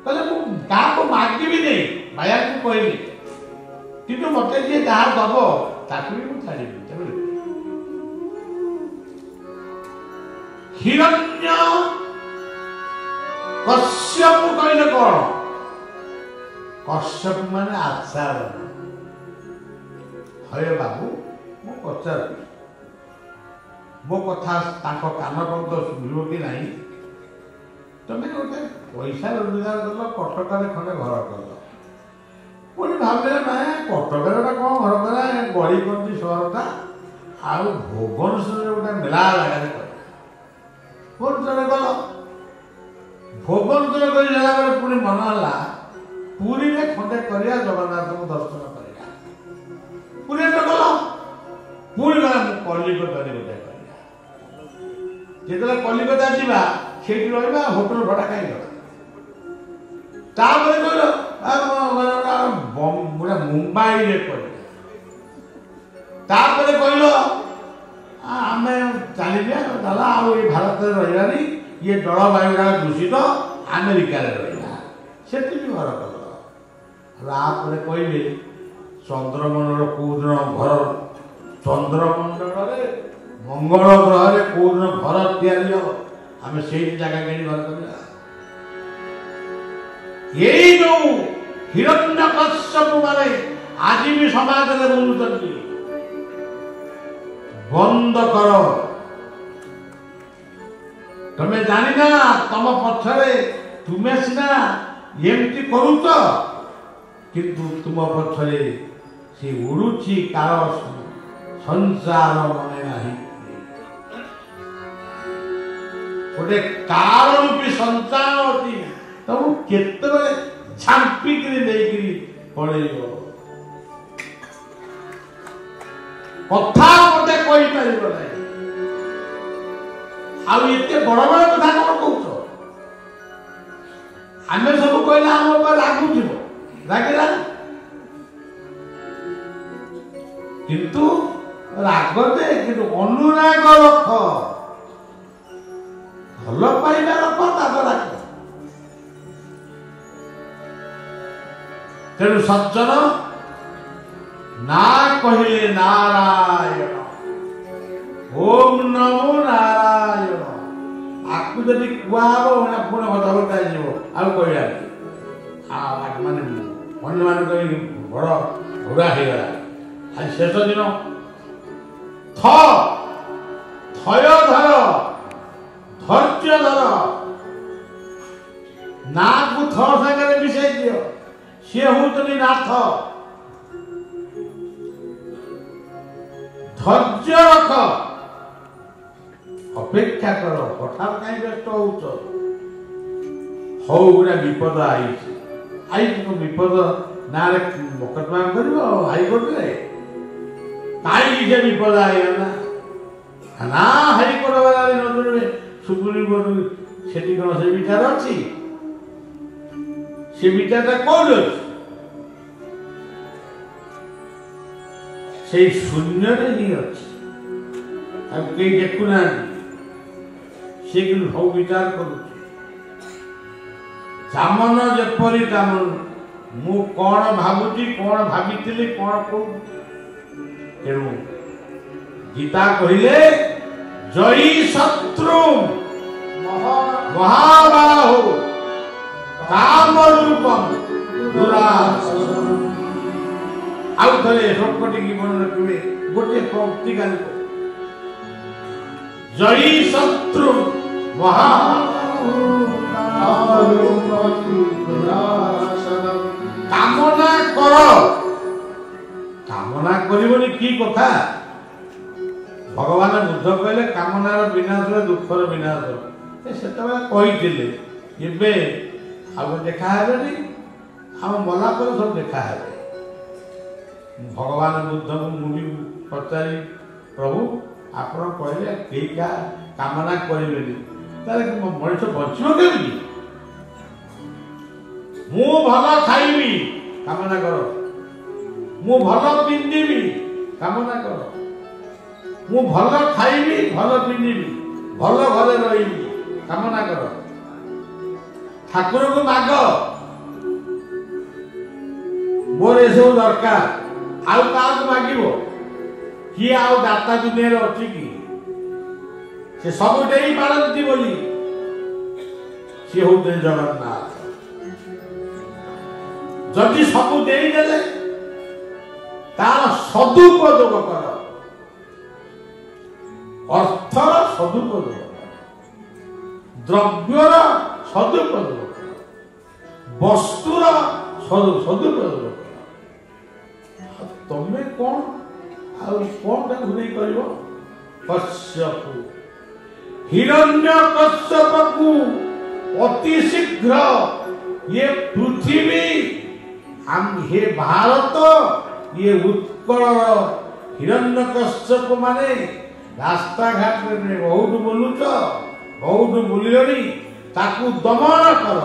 कहले को मागिबी नहीं माया को कहली किंतु मते जे जहाँ दब ताकू भी मुझे छाड़ी हिरण्य कश्यप कहले कौन कश्यप माने आचार हरे बाबू मो पचार मो कथा ताको कान बंद शुणव कि नहीं तुम्हें गोटे पैसा रोजगार कल कटकार खंडे घर कल पुणी भावे ना कटकार कौन घर कला गड़ी पड़ी सहरटा आउ भुवनेश्वर गोटे मेला जगह भुवनेश्वर गल भुवनेश्वर गला पुणी मन है पुरी में खंडे करिया जगन्नाथ को दर्शन करिया पुरी में गल पुणी गला कलिकता गोटे जिते कलिकता जावा से रहा होटेल भड़ा कहीं कहल मुंबई कहल आम चलिए दादा भारत में रही ये जलवायुटा दूषित अमेरिका रहा से घर कल कहले चंद्रमंडल कौ दिन घर चंद्रमंडल मंगल ग्रह कौ दिन घर तैयारी आम से जगह कि घर कर जो हिरण्यकश्यप माने आज भी समाज में बोलुंट बंद कर तुम्हें जानी ना तुम पछरे तुम्हें सीना एमती करुच किंतु तुम पछरे से उड़ुची कार संसार मने नहीं गोटे कार रूपी संसार अच्छी तुम केत झांपिक पड़ेब कथा मत कही पार आते बड़ बड़ कथा कौन कौच आम सब कहला आम रागुथ रागिला किंतु राग दे कि अनुराग रख भल पाइबा रख ताक राग तेणु सज्जन ना कहले नारायण ओम नमो नारायण आपको जदि कुआब पुणे बदलता आउ कहला माने अन्य मान बड़ घोड़ा होगा आज शेष दिन थय धर धैर्य धर ना को थ सागर मिसाई दियो सी हूँ नाथ धैर्य रख अपेक्षा कर हठात कहीं व्यस्त हो गोटे विपद आई विपद ना मोकदमा कर हाईकोर्ट कहीं से विपद आईगला ना हाईकोर्ट वाला नजर सुप्रीमकोर्ट से कौन से विचार अच्छी से विचारटा कौन अच्छी शून्य ही अच्छी कई देखुना सी कि सब विचार कर जामन जेपरी जामन मु कौन भावुची कौन भाभी कौन कहूँ तेणु गीता कहले जयी शत्रु महाबाहो काम रूपम आउ थे सबकटी मन रखिए गोटे पंक्ति गाली जयी शत्रु कामना कर कामना करबनी की कथा भगवान बुद्ध कहले कामनार विनाश दुखर विनाश से कही आगे देखा है आम मला पर सब देखा है भगवान बुद्ध को मुझे पचारि प्रभु आप कहले कई क्या कामना करें मनीष बचो कमी मु भल खाइबी कामना कर मु भल पिंधिबी कामना कर मु भल खाइबी भल पिंधिबी भल घरे रही कामना कर ठाकुर को माग मोर ये सब दरकार आउ काहक मागिब किए आउ दाता दुनिया अच्छी कि से सब दे पारती बोली सी हूँ जगन्नाथ जदि सब देदेले तार सदुपयोग कर अर्थर सदुपयोग द्रव्यर सदुपयोग वस्तुर सदुपयोग तमें कौन आउन घुरे कर कश्यप हिरण्यकश्यप को अति शीघ्र ये पृथ्वी हे भारत ये उत्कल हिरण्यकश्यप माने रास्ता घाट में बहुत बोलुच बहुत बोलिलनी ताकू दमन कर